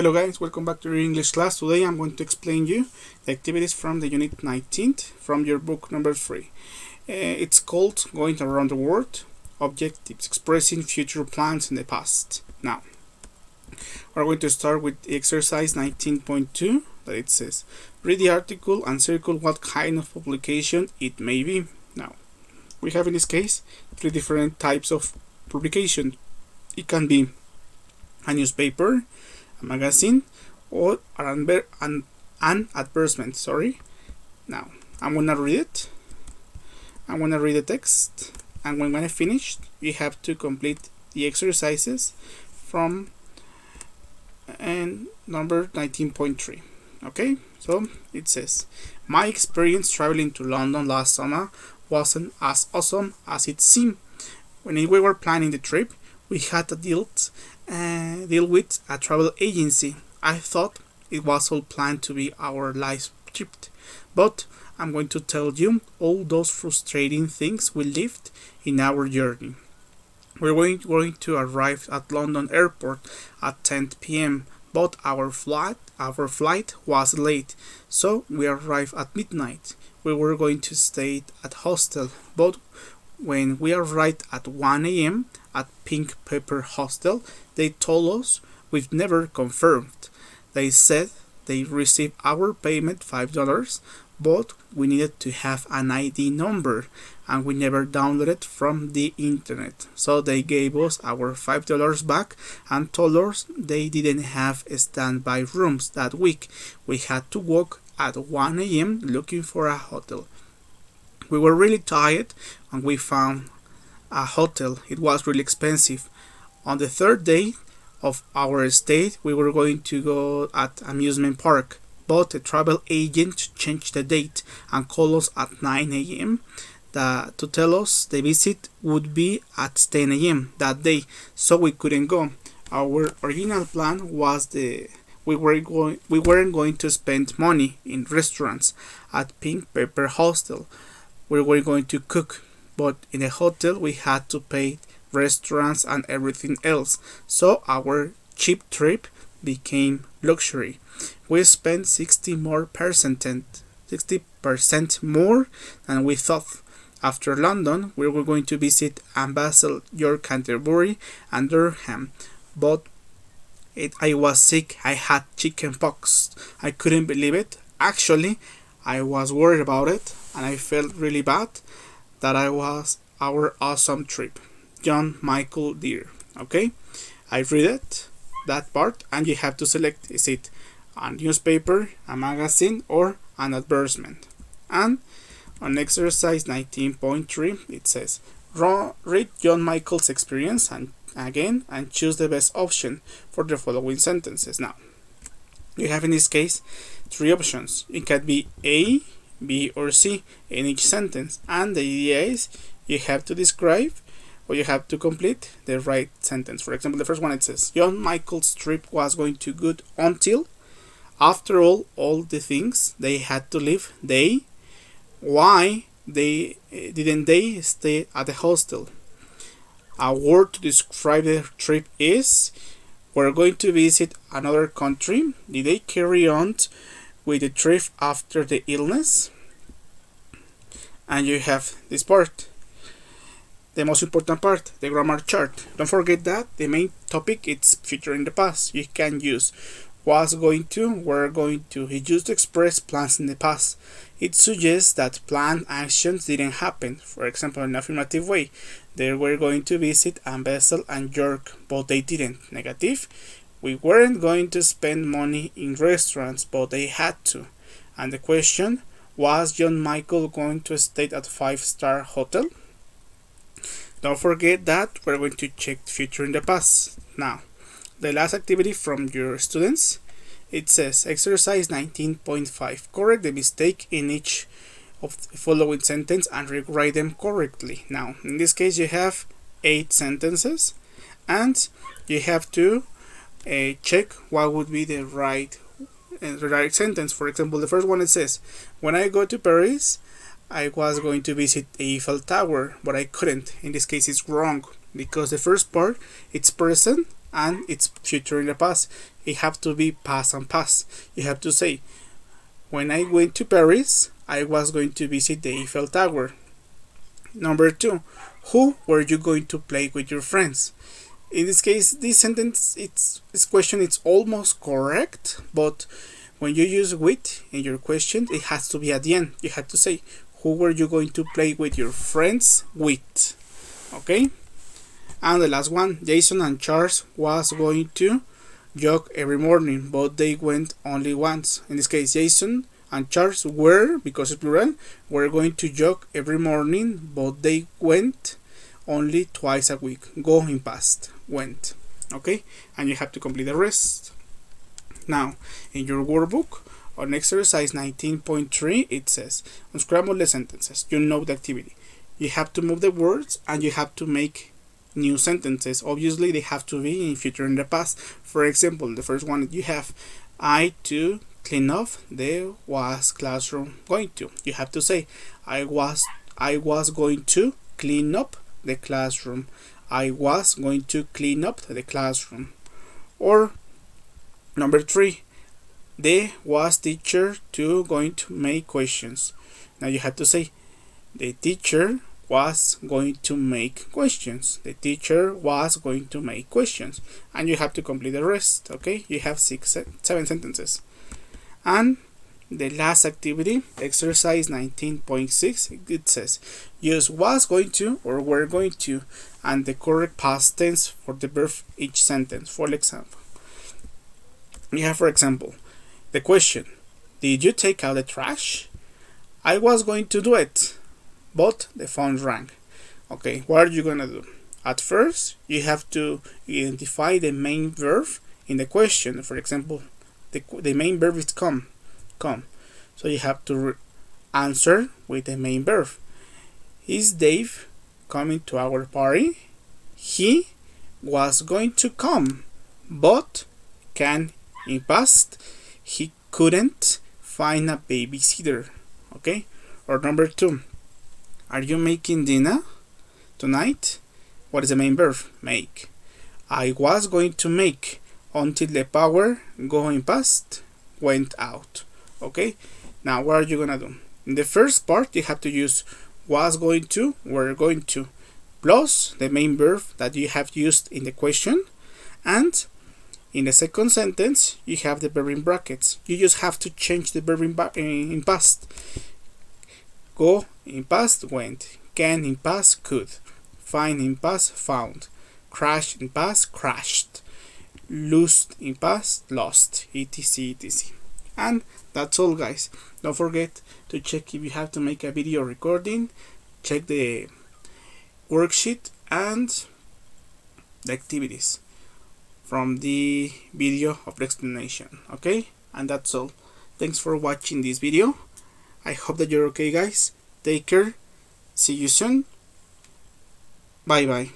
Hello guys, welcome back to your English class. Today I'm going to explain you the activities from the unit 19 from your book number 3. It's called Going Around the World, Objectives Expressing Future Plans in the Past. Now, we're going to start with exercise 19.2 that it says, read the article and circle what kind of publication it may be. Now, we have in this case 3 different types of publication. It can be a newspaper, a magazine, or an advertisement. Now I'm gonna read it. I'm gonna read the text, and when I finish, you have to complete the exercises from number 19.3. Okay, so it says, my experience traveling to London last summer wasn't as awesome as it seemed. When we were planning the trip, we had to deal with a travel agency. I thought it was all planned to be our life trip, but I'm going to tell you all those frustrating things we lived in our journey. We're going to arrive at London Airport at 10 p.m., but our flight was late, so we arrived at midnight. We were going to stay at hostel, but when we arrived at 1 a.m. at Pink Pepper Hostel, they told us we've never confirmed. They said they received our payment $5, but we needed to have an ID number, and we never downloaded from the internet. So they gave us our $5 back and told us they didn't have standby rooms that week. We had to walk at 1 a.m. looking for a hotel. We were really tired and we found a hotel. It was really expensive. On the third day of our stay, we were going to go at amusement park, but the travel agent changed the date and called us at 9 a.m. to tell us the visit would be at 10 a.m. that day, so we couldn't go. Our original plan was we weren't going to spend money in restaurants at Pink Pepper Hostel. We were going to cook, but in a hotel we had to pay restaurants and everything else, so our cheap trip became luxury. We spent 60% more than we thought. After London, we were going to visit Basel, York, Canterbury, and Durham, but I was sick. I had chicken pox. I couldn't believe it. Actually, I was worried about it, and I felt really bad that I was our awesome trip. John Michael Deere. Okay, I read it, that part, and you have to select, is it a newspaper, a magazine, or an advertisement. And on exercise 19.3 it says, read John Michael's experience and choose the best option for the following sentences. Now, you have in this case 3 options. It can be A, B, or C in each sentence, and the idea is you have to describe or you have to complete the right sentence. For example, the first one, it says, John Michael's trip was going to good until, after all the things they had to leave, why didn't they stay at the hostel? A word to describe the trip is, we're going to visit another country. Did they carry on with the trip after the illness? And you have this part, the most important part, the grammar chart. Don't forget that the main topic is future in the past. You can use was going to, were going to. He used to express plans in the past. It suggests that planned actions didn't happen. For example, in an affirmative way, they were going to visit Basel and York, but they didn't. Negative, we weren't going to spend money in restaurants, but they had to. And the question, was John Michael going to stay at a 5-star hotel? Don't forget that we're going to check the future in the past. Now, the last activity from your students, it says exercise 19.5. Correct the mistake in each of the following sentence and rewrite them correctly. Now, in this case, you have 8 sentences, and you have to check what would be the right sentence. For example, the first one, it says, when I go to Paris, I was going to visit the Eiffel Tower, but I couldn't. In this case, it's wrong because the first part, it's present and it's future in the past. It have to be past and past. You have to say, when I went to Paris, I was going to visit the Eiffel Tower. Number 2, who were you going to play with your friends? In this case, this sentence, this question, it's almost correct, but when you use with in your question, it has to be at the end. You have to say, who were you going to play with your friends with? Okay? And the last one, Jason and Charles was going to jog every morning, but they went only once. In this case, Jason and Charles were, because it's plural, were going to jog every morning, but they went only twice a week. Go in past, went. Okay? And you have to complete the rest. Now, in your workbook, on exercise 19.3, it says, unscramble the sentences. You know the activity. You have to move the words and you have to make new sentences. Obviously, they have to be in future and the past. For example, the first one you have, I to clean off the was classroom going to. You have to say, I was going to clean up the classroom. I was going to clean up the classroom. Or number 3, the was teacher to going to make questions. Now you have to say, the teacher was going to make questions. The teacher was going to make questions. And you have to complete the rest. Okay, you have 7 sentences. And the last activity, exercise 19.6, it says, use was going to or were going to and the correct past tense for the verb each sentence. For example, we have, for example, the question, did you take out the trash? I was going to do it, but the phone rang. Okay, what are you gonna do? At first, you have to identify the main verb in the question. For example, the main verb is come. So you have to answer with the main verb. Is Dave coming to our party? He was going to come, but can in past he couldn't find a babysitter. Okay? Or number 2, are you making dinner tonight? What is the main verb? Make. I was going to make until the power going past went out. Okay? Now what are you gonna do? In the first part you have to use was going to, were going to, plus the main verb that you have used in the question, and in the second sentence you have the verb in brackets. You just have to change the verb in past. Go in past went, can in past could, find in past found, crash in past crashed, lose in past lost, etc, etc. And that's all, guys. Don't forget to check if you have to make a video recording. Check the worksheet and the activities from the video of the explanation. Okay? And that's all. Thanks for watching this video. I hope that you're okay, guys. Take care. See you soon. Bye bye.